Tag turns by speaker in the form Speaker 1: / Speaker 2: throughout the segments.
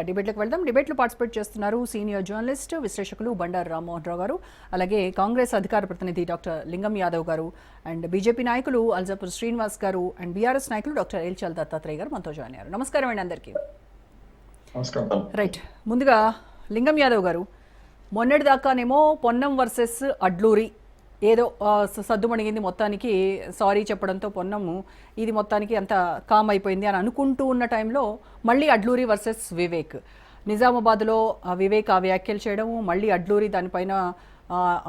Speaker 1: డిబేట్లకు వెళ్దాం. డిబేట్లో పార్టిసిపేట్ చేస్తున్నారు సీనియర్ జర్నలిస్ట్ విశ్లేషకులు బండారు రామ్మోహన్ రావు గారు, అలాగే కాంగ్రెస్ అధికార ప్రతినిధి డాక్టర్ లింగం యాదవ్ గారు, అండ్ బీజేపీ నాయకులు అల్జాపూర్ శ్రీనివాస్ గారు, అండ్ బీఆర్ఎస్ నాయకులు డాక్టర్ ఎల్చల్ దత్తాత్రేయ గారు మనతో జాయిన్ అయ్యారు. నమస్కారం అండి అందరికీ. రైట్, ముందుగా లింగం యాదవ్ గారు, మొన్నటి దాకానేమో పొన్నం వర్సెస్ అడ్లూరి ఏదో సద్దుమణిగింది, మొత్తానికి సారీ చెప్పడంతో పొన్నము ఇది మొత్తానికి అంత కామ్ అయిపోయింది అని అనుకుంటూ ఉన్న టైంలో మళ్ళీ అడ్లూరి వర్సెస్ వివేక్, నిజామాబాద్లో వివేక్ ఆ వ్యాఖ్యలు చేయడము, మళ్ళీ అడ్లూరి దానిపైన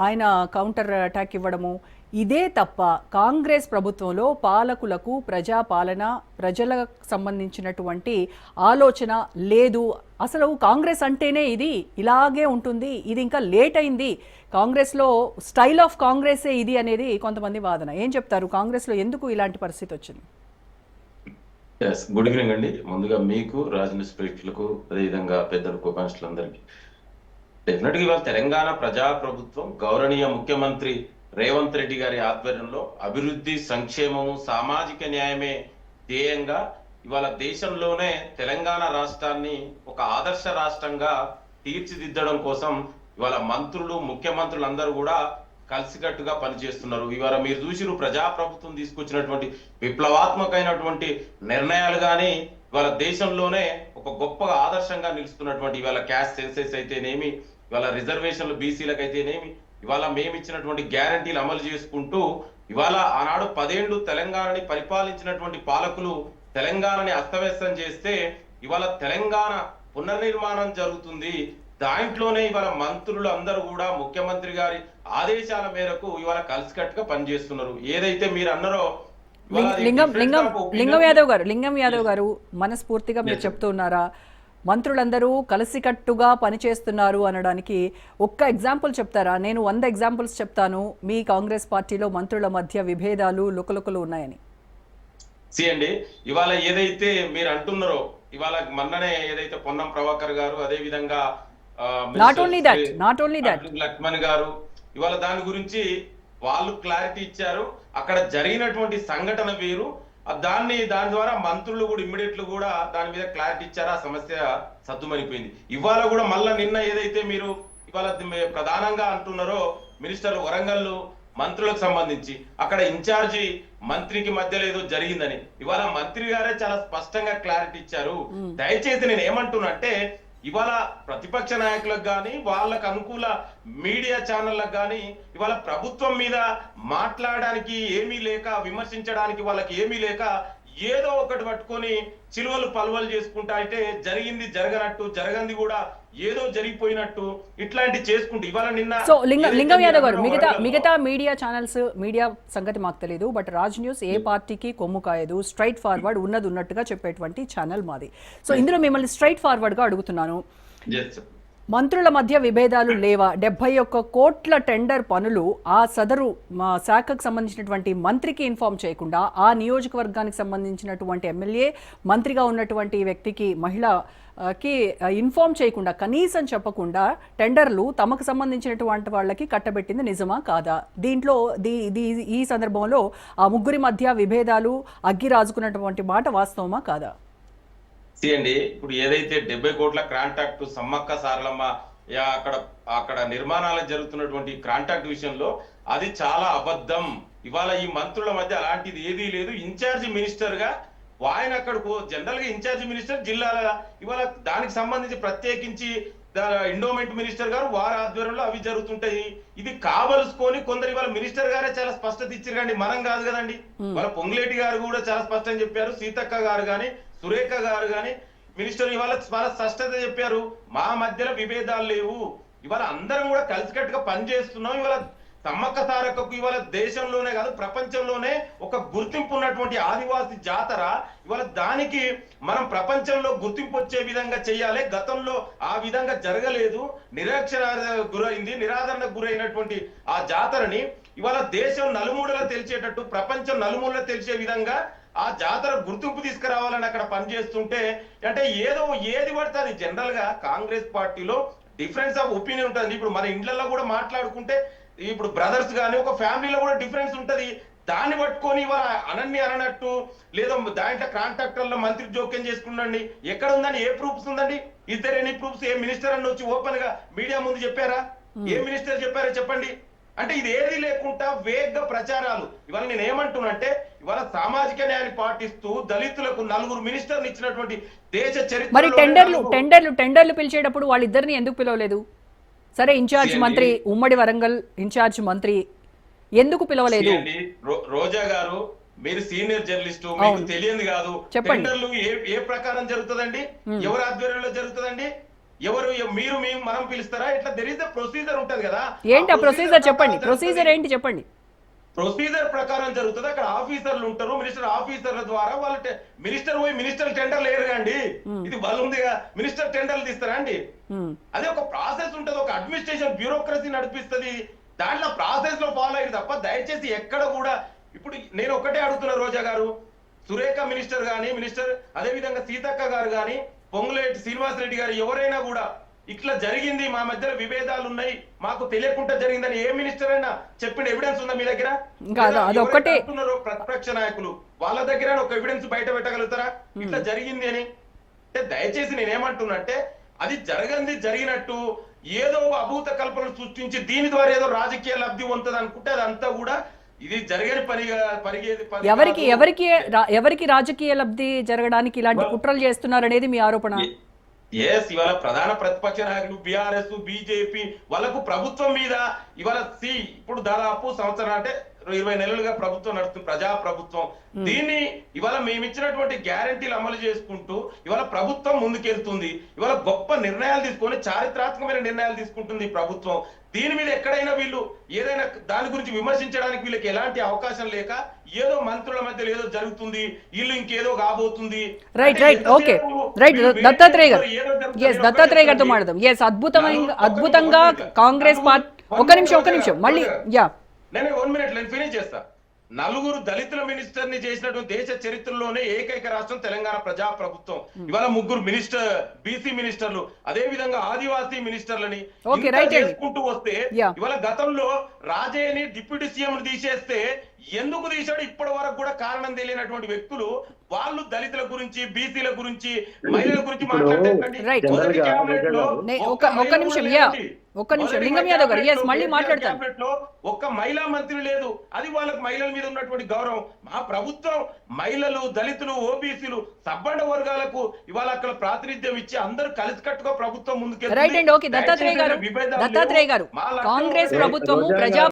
Speaker 1: ఆయన కౌంటర్ అటాక్ ఇవ్వడము, ఇదే తప్ప కాంగ్రెస్ ప్రభుత్వంలో పాలకులకు ప్రజాపాలన, ప్రజలకు సంబంధించినటువంటి ఆలోచన లేదు. అసలు కాంగ్రెస్ అంటేనే ఇది ఇలాగే ఉంటుంది, ఇది ఇంకా లేట్ అయింది, కాంగ్రెస్లో స్టైల్ ఆఫ్ కాంగ్రెసే ఇది అనేది కొంతమంది వాదన. ఏం చెప్తారు, కాంగ్రెస్లో ఎందుకు ఇలాంటి పరిస్థితి వచ్చింది?
Speaker 2: గుడ్ ఈవినింగ్ అండి. ముందుగా మీకు, రాజనీతి ప్రేక్షకులకు, అదేవిధంగా పెద్దలకు, కాన్స్టులందరికీ డెఫినెట్ గా ఇవాళ తెలంగాణ ప్రజాప్రభుత్వం గౌరవనీయ ముఖ్యమంత్రి రేవంత్ రెడ్డి గారి ఆధ్వర్యంలో అభివృద్ధి, సంక్షేమము, సామాజిక న్యాయమే ధ్యేయంగా ఇవాళ దేశంలోనే తెలంగాణ రాష్ట్రాన్ని ఒక ఆదర్శ రాష్ట్రంగా తీర్చిదిద్దడం కోసం ఇవాళ మంత్రులు, ముఖ్యమంత్రులు అందరూ కూడా కలిసికట్టుగా పనిచేస్తున్నారు. ఇవాళ మీరు చూసిరు ప్రజాప్రభుత్వం తీసుకొచ్చినటువంటి విప్లవాత్మకమైనటువంటి నిర్ణయాలు కానీ ఇవాళ దేశంలోనే ఒక గొప్ప ఆదర్శంగా నిలుస్తున్నటువంటి ఇవాళ క్యాస్ట్ సెన్సెస్ అయితేనేమి, ఇవాళ రిజర్వేషన్లు బీసీలకు అయితేనేమి, ఇవాళ మేము ఇచ్చినటువంటి గ్యారంటీలు అమలు చేసుకుంటూ ఇవాళ ఆనాడు 10 ఏళ్లు తెలంగాణని పరిపాలించినటువంటి పాలకులు తెలంగాణని అస్తవ్యస్తం చేస్తే ఇవాళ తెలంగాణ పునర్నిర్మాణం జరుగుతుంది. దాంట్లోనే ఇవాళ మంత్రులు అందరూ కూడా ముఖ్యమంత్రి గారి ఆదేశాల మేరకు ఇవాళ కలిసికట్టుగా పనిచేస్తున్నారు. ఏదైతే మీరు అన్నారో
Speaker 1: లింగం యాదవ్ గారు మనస్ఫూర్తిగా మీరు చెప్తున్నారా మంత్రులందరూ కలిసికట్టుగా పనిచేస్తున్నారు అనడానికి ఒక్క ఎగ్జాంపుల్ చెప్తారా? నేను 100 ఎగ్జాంపుల్స్ చెప్తాను మీ కాంగ్రెస్ పార్టీలో మంత్రుల మధ్య విభేదాలు, లుకలుకలు ఉన్నాయని.
Speaker 2: అండి, ఇవాళ ఏదైతే మీరు అంటున్నారో ఇవాళ మొన్ననే ఏదైతే పొన్నం ప్రభాకర్ గారు, అదే విధంగా లక్ష్మణ్ గారు ఇవాళ దాని గురించి వాళ్ళు క్లారిటీ ఇచ్చారు. అక్కడ జరిగినటువంటి సంఘటన వేరు, దాని ద్వారా మంత్రులు కూడా ఇమ్మీడియట్లు కూడా దాని మీద క్లారిటీ ఇచ్చారు. ఆ సమస్య సద్దుమణిపోయింది. ఇవాళ కూడా మళ్ళా నిన్న ఏదైతే మీరు ఇవాళ ప్రధానంగా అంటున్నారో మినిస్టర్ వరంగల్ మంత్రులకు సంబంధించి అక్కడ ఇన్ఛార్జి మంత్రికి మధ్యలో ఏదో జరిగిందని ఇవాళ మంత్రి గారే చాలా స్పష్టంగా క్లారిటీ ఇచ్చారు. దయచేసి నేను ఏమంటున్నా అంటే ఇవాళ ప్రతిపక్ష నాయకులకు కానీ వాళ్ళకు అనుకూల మీడియా ఛానళ్ళకు కానీ ఇవాళ ప్రభుత్వం మీద మాట్లాడడానికి ఏమీ లేక, విమర్శించడానికి వాళ్ళకి ఏమీ లేక ఏదో ఒకటి పట్టుకొని చిలువలు పలువలు చేసుకుంటా అయితే జరిగింది జరగనట్టు, జరగంది కూడా ఏదో జరిగిపోయినట్టు ఇట్లాంటి చేసుకుంటూ ఇవాళ నిన్న.
Speaker 1: సో లింగం యాదవ్ గారు, మిగతా మీడియా ఛానల్స్ మీడియా సంగతి మాకు తెలియదు, బట్ రాజ్ న్యూస్ ఏ పార్టీకి కొమ్ము కాయదు, స్ట్రైట్ ఫార్వర్డ్ ఉన్నది ఉన్నట్టుగా చెప్పేటువంటి ఛానల్ మాది. సో ఇందులో మిమ్మల్ని స్ట్రైట్ ఫార్వర్డ్ గా అడుగుతున్నాను, మంత్రుల మధ్య విభేదాలు లేవా? 71 కోట్ల టెండర్ పనులు ఆ సదరు శాఖకు సంబంధించినటువంటి మంత్రికి ఇన్ఫార్మ్ చేయకుండా, ఆ నియోజకవర్గానికి సంబంధించినటువంటి ఎమ్మెల్యే, మంత్రిగా ఉన్నటువంటి వ్యక్తికి, మహిళకి ఇన్ఫార్మ్ చేయకుండా, కనీసం చెప్పకుండా టెండర్లు తమకు సంబంధించినటువంటి వాళ్ళకి కట్టబెట్టింది నిజమా కాదా? దీంట్లో ఈ సందర్భంలో ఆ ముగ్గురి మధ్య విభేదాలు అగ్గి రాజుకున్నటువంటి మాట వాస్తవమా కాదా?
Speaker 2: అండి, ఇప్పుడు ఏదైతే 70 కోట్ల కాంట్రాక్ట్ సమ్మక్క సారలమ్మ అక్కడ నిర్మాణాలు జరుగుతున్నటువంటి కాంట్రాక్ట్ విషయంలో అది చాలా అబద్ధం. ఇవాళ ఈ మంత్రుల మధ్య అలాంటిది ఏదీ లేదు. ఇన్ఛార్జి మినిస్టర్ గా ఆయన అక్కడకు జనరల్ గా ఇన్ఛార్జి మినిస్టర్ జిల్లాల ఇవాళ దానికి సంబంధించి ప్రత్యేకించి ఎండోమెంట్ మినిస్టర్ గారు వారి ఆధ్వర్యంలో అవి జరుగుతుంటాయి. ఇది కావలసుకొని కొందరు ఇవాళ మినిస్టర్ గారే చాలా స్పష్టత ఇచ్చారు కండి, మనం కాదు కదండి. వాళ్ళ పొంగులేటి గారు కూడా చాలా స్పష్టంగా చెప్పారు, సీతక్క గారు గాని, సురేఖ గారు గాని మినిస్టర్ ఇవాళ చాలా స్పష్టత చెప్పారు, మా మధ్యలో విభేదాలు లేవు, ఇవాళ అందరం కూడా కలిసికట్టుగా పనిచేస్తున్నాం. ఇవాళ సమ్మక్క సారక్కకు ఇవాళ దేశంలోనే కాదు ప్రపంచంలోనే ఒక గుర్తింపు ఉన్నటువంటి ఆదివాసి జాతర, ఇవాళ దానికి మనం ప్రపంచంలో గుర్తింపు వచ్చే విధంగా చేయాలి. గతంలో ఆ విధంగా జరగలేదు, నిరాదరణకు గురైనటువంటి ఆ జాతరని ఇవాళ దేశం నలుమూలలా తెలిసేటట్టు, ప్రపంచం నలుమూలలా తెలిసే విధంగా ఆ జాతర గుర్తింపు తీసుకురావాలని అక్కడ పనిచేస్తుంటే అంటే ఏది పడుతుంది. జనరల్ గా కాంగ్రెస్ పార్టీలో డిఫరెన్స్ ఆఫ్ ఒపీనియన్ ఉంటుంది. ఇప్పుడు మన ఇండ్లలో కూడా మాట్లాడుకుంటే ఇప్పుడు బ్రదర్స్ గానీ ఒక ఫ్యామిలీలో కూడా డిఫరెన్స్ ఉంటది. దాన్ని పట్టుకొని ఇవాళ అనన్ని అననట్టు లేదా దాంట్లో కాంట్రాక్టర్ల మంత్రి జోక్యం చేసుకున్నాండి. ఎక్కడ ఉందండి? ఏ ప్రూఫ్స్ ఉందండి? Is there any proofs? ఏ మినిస్టర్ అని వచ్చి ఓపెన్ గా మీడియా ముందు చెప్పారా? ఏ మినిస్టర్ చెప్పారో చెప్పండి. అంటే ఇది ఏది లేకుండా వేగ్గా ప్రచారాలు. ఇవాళ నేను ఏమంటున్నానంటే, ఇవాళ సామాజిక న్యాయాన్ని పాటిస్తూ దళితులకు 4 మినిస్టర్లు ఇచ్చినటువంటి దేశ
Speaker 1: మరి
Speaker 2: చరిత్ర
Speaker 1: టెండర్లు పిలిచేటప్పుడు వాళ్ళిద్దరిని ఎందుకు పిలవలేదు? సరే, ఇన్ఛార్జ్ మంత్రి, ఉమ్మడి వరంగల్ ఇన్ఛార్జ్ మంత్రి ఎందుకు పిలవలేదు?
Speaker 2: రోజా గారు, మీరు సీనియర్ జర్నలిస్ట్, మీకు తెలియదు కాదు. టెండర్లు ఏ ప్రకారం జరుగుతుందండి? ఎవరి ఆధ్వర్యంలో జరుగుతుందండి? ఎవరు మీరు మనం పిలుస్తారా? ఇట్లా దెర్ ఇస్ ద ప్రొసీజర్ ఉంటది కదా.
Speaker 1: ఏంటి ఆ ప్రొసీజర్? చెప్పండి, ప్రొసీజర్ ఏంటి చెప్పండి.
Speaker 2: ప్రొసీజర్ ప్రకారం జరుగుతుంది. అక్కడ ఆఫీసర్లు ఉంటారు, మినిస్టర్ ఆఫీసర్ల ద్వారా వాళ్ళు మినిస్టర్ పోయి మినిస్టర్ టెండర్లు వేయరు అండి. ఇది వాళ్ళు ఉందిగా, మినిస్టర్ టెండర్లు తీస్తారా అండి? అదే ఒక ప్రాసెస్ ఉంటది, ఒక అడ్మినిస్ట్రేషన్ బ్యూరోక్రసీ నడిపిస్తుంది. దాంట్లో ప్రాసెస్ లో ఫాలో అయ్యి తప్ప దయచేసి ఎక్కడ కూడా. ఇప్పుడు నేను ఒకటే అడుగుతున్నా రోజా గారు, సురేఖ మినిస్టర్ గాని, మినిస్టర్ అదే విధంగా సీతక్క గారు గాని, పొంగులేటి శ్రీనివాస్ రెడ్డి గారు ఎవరైనా కూడా ఇట్లా జరిగింది, మా మధ్యలో విభేదాలు ఉన్నాయి, మాకు తెలియకుండా జరిగిందని ఏ మినిస్టర్ అయినా చెప్పిన ఎవిడెన్స్ ఉందా మీ దగ్గర? ప్రతిపక్ష నాయకులు వాళ్ళ దగ్గర ఒక ఎవిడెన్స్ బయట పెట్టగలుగుతారా ఇట్లా జరిగింది అని? అంటే దయచేసి నేనేమంటున్నా అంటే, అది జరిగినట్టు ఏదో అభూత కల్పనలు సృష్టించి దీని ద్వారా ఏదో రాజకీయ లబ్ధి ఉంటుంది అనుకుంటే అదంతా కూడా ఇది జరగని
Speaker 1: ఎవరికి రాజకీయ లబ్ధి జరగడానికి ఇలాంటి కుట్రలు చేస్తున్నారు అనేది మీ ఆరోపణ?
Speaker 2: ఇవాళ ప్రధాన ప్రతిపక్ష నాయకులు బీఆర్ఎస్, బీజేపీ వాళ్ళకు ప్రభుత్వం మీద ఇవాళ ఇప్పుడు దాదాపు సంవత్సరం అంటే 20 నెలలుగా ప్రభుత్వం నడుస్తుంది, ప్రజా ప్రభుత్వం. దీన్ని ఇవాళ మేము ఇచ్చినటువంటి గ్యారంటీలు అమలు చేసుకుంటూ ఇవాళ ప్రభుత్వం ముందుకెళ్తుంది. ఇవాళ గొప్ప నిర్ణయాలు తీసుకొని చారిత్రాత్మకమైన నిర్ణయాలు తీసుకుంటుంది ఈ ప్రభుత్వం. దీని మీద ఎక్కడైనా వీళ్ళు ఏదైనా దాని గురించి విమర్శించడానికి వీళ్ళకి ఎలాంటి అవకాశం లేక ఏదో మంత్రుల మధ్యలో ఏదో జరుగుతుంది, వీళ్ళు ఇంకేదో కాబోతుంది.
Speaker 1: దత్తాత్రేయ గారితో మాట్లాడదాం. అద్భుతంగా కాంగ్రెస్ పార్టీ. ఒక్క నిమిషం మళ్ళీ.
Speaker 2: నేను 1 మినిట్ నేను ఫినిష్ చేస్తా. 4 దళితుల మినిస్టర్ ని చేసినటువంటి దేశ చరిత్రలోనే ఏకైక రాష్ట్రం తెలంగాణ ప్రజా ప్రభుత్వం. ఇవాళ 3 బీసీ మినిస్టర్లు, అదే విధంగా ఆదివాసీ మినిస్టర్లని చేసుకుంటూ వస్తే ఇవాళ గతంలో రాజయ్యని డిప్యూటీ సీఎం తీసేస్తే ఎందుకు తీశాడు ఇప్పటి వరకు కూడా కారణం తెలియనటువంటి వ్యక్తులు వాళ్ళు దళితుల గురించి, బీసీల గురించి, మహిళల గురించి
Speaker 1: లింగం యాదవ్ గారు మళ్ళీ మాట్లాడతారు.
Speaker 2: ఒక్క మహిళా మంత్రి లేదు. అది వాళ్ళకి మహిళల మీద ఉన్నటువంటి గౌరవం. మా ప్రభుత్వం మహిళలు, దళితులు, ఓబీసీలు, సబ్బండ వర్గాలకు ఇవాళ అక్కడ ప్రాతినిధ్యం ఇచ్చి అందరూ కలిసికట్టుగా ప్రభుత్వం ముందుకు.
Speaker 1: దత్తాత్రేయ గారు, కాంగ్రెస్ ప్రభుత్వము ప్రజా